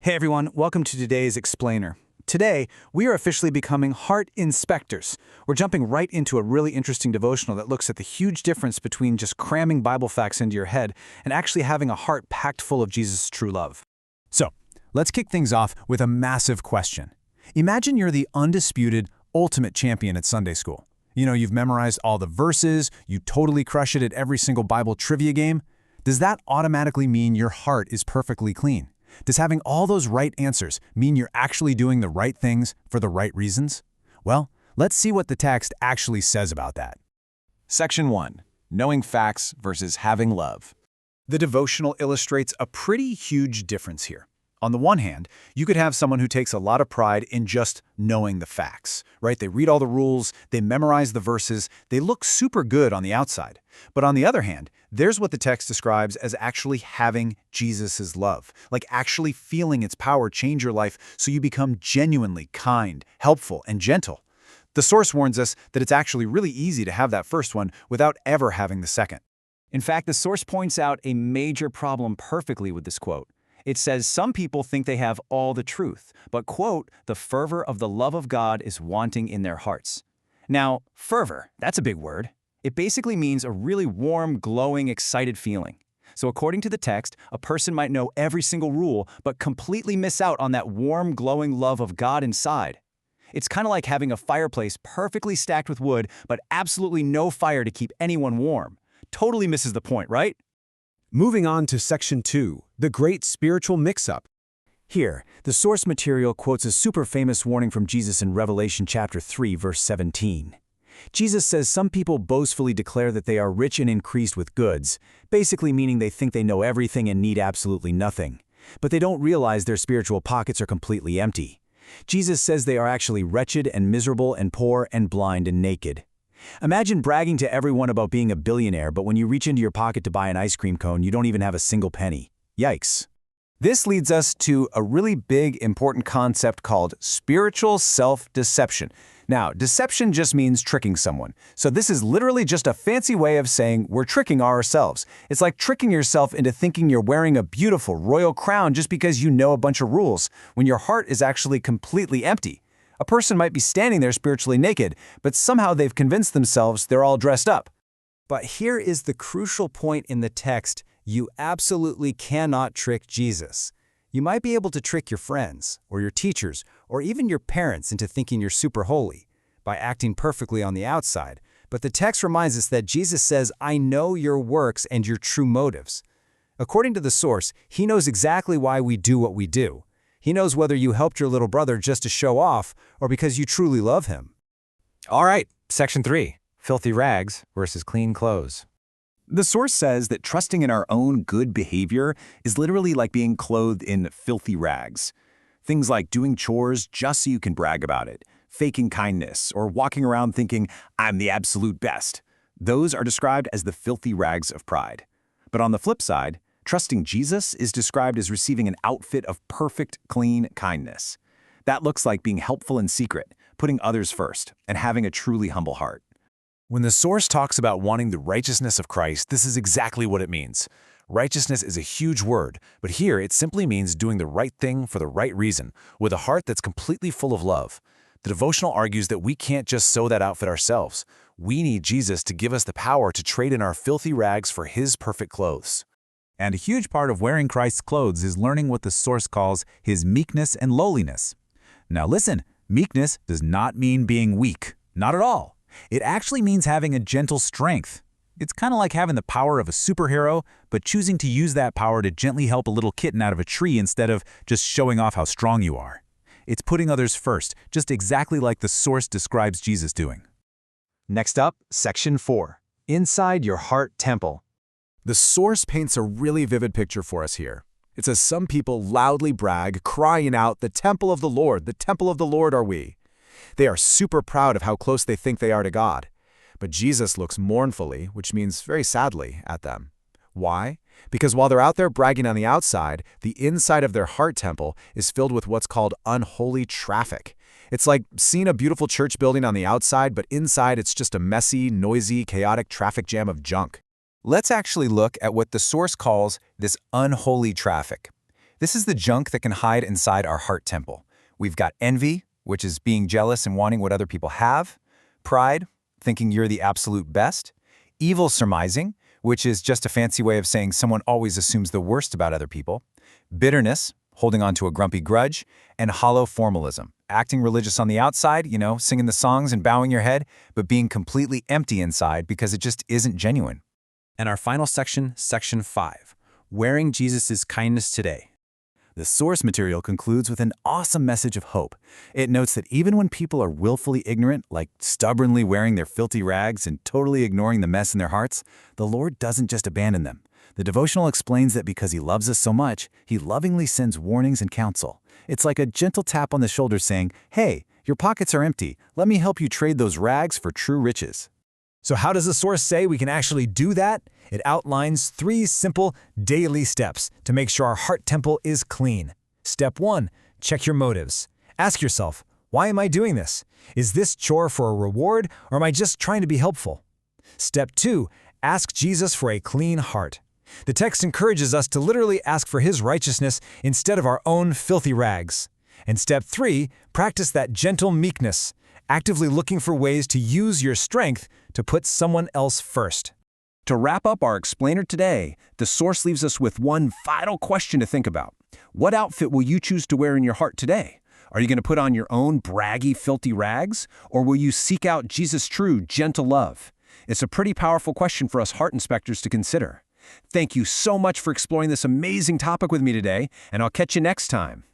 Hey everyone, welcome to today's Explainer. Today, we are officially becoming heart inspectors. We're jumping right into a really interesting devotional that looks at the huge difference between just cramming Bible facts into your head and actually having a heart packed full of Jesus' true love. So, let's kick things off with a massive question. Imagine you're the undisputed, ultimate champion at Sunday school. You've memorized all the verses, you totally crush it at every single Bible trivia game. Does that automatically mean your heart is perfectly clean? Does having all those right answers mean you're actually doing the right things for the right reasons? Well, let's see what the text actually says about that. Section 1. Knowing facts versus having love. The devotional illustrates a pretty huge difference here. On the one hand, you could have someone who takes a lot of pride in just knowing the facts, right? They read all the rules, they memorize the verses, they look super good on the outside. But on the other hand, there's what the text describes as actually having Jesus' love, like actually feeling its power change your life so you become genuinely kind, helpful, and gentle. The source warns us that it's actually really easy to have that first one without ever having the second. In fact, the source points out a major problem perfectly with this quote. It says some people think they have all the truth, but, quote, the fervor of the love of God is wanting in their hearts. Now, fervor, that's a big word. It basically means a really warm, glowing, excited feeling. So according to the text, a person might know every single rule, but completely miss out on that warm, glowing love of God inside. It's kind of like having a fireplace perfectly stacked with wood, but absolutely no fire to keep anyone warm. Totally misses the point, right? Moving on to Section 2, the Great Spiritual Mix-Up. Here, the source material quotes a super famous warning from Jesus in Revelation chapter 3, verse 17. Jesus says some people boastfully declare that they are rich and increased with goods, basically meaning they think they know everything and need absolutely nothing. But they don't realize their spiritual pockets are completely empty. Jesus says they are actually wretched and miserable and poor and blind and naked. Imagine bragging to everyone about being a billionaire, but when you reach into your pocket to buy an ice cream cone, you don't even have a single penny. Yikes. This leads us to a really big, important concept called spiritual self-deception. Now, deception just means tricking someone. So this is literally just a fancy way of saying we're tricking ourselves. It's like tricking yourself into thinking you're wearing a beautiful royal crown just because you know a bunch of rules, when your heart is actually completely empty. A person might be standing there spiritually naked, but somehow they've convinced themselves they're all dressed up. But here is the crucial point in the text: you absolutely cannot trick Jesus. You might be able to trick your friends, or your teachers, or even your parents into thinking you're super holy by acting perfectly on the outside. But the text reminds us that Jesus says, "I know your works and your true motives." According to the source, he knows exactly why we do what we do. He knows whether you helped your little brother just to show off or because you truly love him. All right, Section 3, filthy rags versus clean clothes. The source says that trusting in our own good behavior is literally like being clothed in filthy rags. Things like doing chores just so you can brag about it, faking kindness, or walking around thinking, I'm the absolute best. Those are described as the filthy rags of pride. But on the flip side, trusting Jesus is described as receiving an outfit of perfect, clean kindness. That looks like being helpful in secret, putting others first, and having a truly humble heart. When the source talks about wanting the righteousness of Christ, this is exactly what it means. Righteousness is a huge word, but here it simply means doing the right thing for the right reason, with a heart that's completely full of love. The devotional argues that we can't just sew that outfit ourselves. We need Jesus to give us the power to trade in our filthy rags for his perfect clothes. And a huge part of wearing Christ's clothes is learning what the source calls his meekness and lowliness. Now listen, meekness does not mean being weak. Not at all. It actually means having a gentle strength. It's kind of like having the power of a superhero, but choosing to use that power to gently help a little kitten out of a tree instead of just showing off how strong you are. It's putting others first, just exactly like the source describes Jesus doing. Next up, Section 4, inside your heart temple. The source paints a really vivid picture for us here. It says some people loudly brag, crying out, the temple of the Lord are we. They are super proud of how close they think they are to God. But Jesus looks mournfully, which means very sadly, at them. Why? Because while they're out there bragging on the outside, the inside of their heart temple is filled with what's called unholy traffic. It's like seeing a beautiful church building on the outside, but inside it's just a messy, noisy, chaotic traffic jam of junk. Let's actually look at what the source calls this unholy traffic. This is the junk that can hide inside our heart temple. We've got envy, which is being jealous and wanting what other people have. Pride, thinking you're the absolute best. Evil surmising, which is just a fancy way of saying someone always assumes the worst about other people. Bitterness, holding on to a grumpy grudge. And hollow formalism, acting religious on the outside, singing the songs and bowing your head, but being completely empty inside because it just isn't genuine. And our final section, Section 5, Wearing Jesus' Kindness Today. The source material concludes with an awesome message of hope. It notes that even when people are willfully ignorant, like stubbornly wearing their filthy rags and totally ignoring the mess in their hearts, the Lord doesn't just abandon them. The devotional explains that because He loves us so much, He lovingly sends warnings and counsel. It's like a gentle tap on the shoulder saying, "Hey, your pockets are empty. Let me help you trade those rags for true riches." So how does the source say we can actually do that? It outlines 3 simple daily steps to make sure our heart temple is clean. Step 1, check your motives. Ask yourself, why am I doing this? Is this chore for a reward, or am I just trying to be helpful? Step 2, ask Jesus for a clean heart. The text encourages us to literally ask for His righteousness instead of our own filthy rags. And step 3, practice that gentle meekness, actively looking for ways to use your strength to put someone else first. To wrap up our explainer today, the source leaves us with one vital question to think about. What outfit will you choose to wear in your heart today? Are you going to put on your own braggy, filthy rags? Or will you seek out Jesus' true, gentle love? It's a pretty powerful question for us heart inspectors to consider. Thank you so much for exploring this amazing topic with me today, and I'll catch you next time.